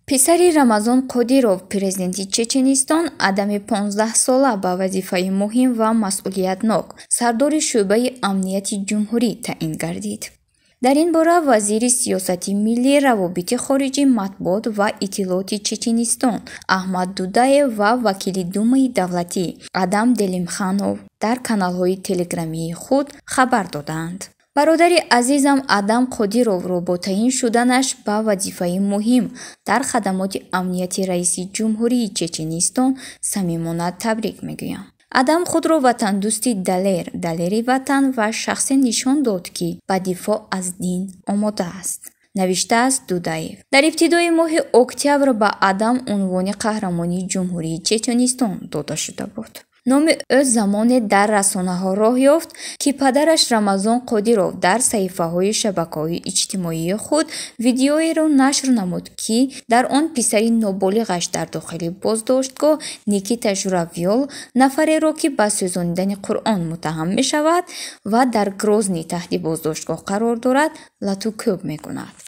پسری رمضان قادیروف پرزیدنت چچنستان آدم 15 ساله با وظیفه مهم و مسئولیتناک سردار شعبه امنیت جمهوری تعیین گردید. در این باره وزیر سیاست ملی روابط خارجی مطبوعات و اطلاعات چچنستان احمد دودایف و وکیل دومای دولتی آدم دلیمخانوف در کانال‌های تلگرامی خود خبر دادند. برادر عزیزم آدم قادیروف را با تعیین شدنش به وظیفه مهم در خدمات امنیت رئیس جمهوری چچنستان صمیمانه تبریک میگویم. آدم خود را وطن دوستی دلیر وطن و شخصی نشان داد که به دفاع از دین آماده است. نوشته است دودایف. در ابتدای ماه اکتبر به آدم عنوان قهرمانی جمهوری چچنستان داده شده بود. نام او زمان در رسانه ها راه یافت که پدرش رمضان قادیروف در صفحه های شبکه‌های اجتماعی خود ویدیویی را نشر نمود که در آن پسری نابالغش در داخل بازداشتگاه نیکیتا ژوراویل نفری را که به سوزاندن قرآن متهم می شود و در گروزنی تحت بازداشتگاه قرار دارد لطو کوب می کند.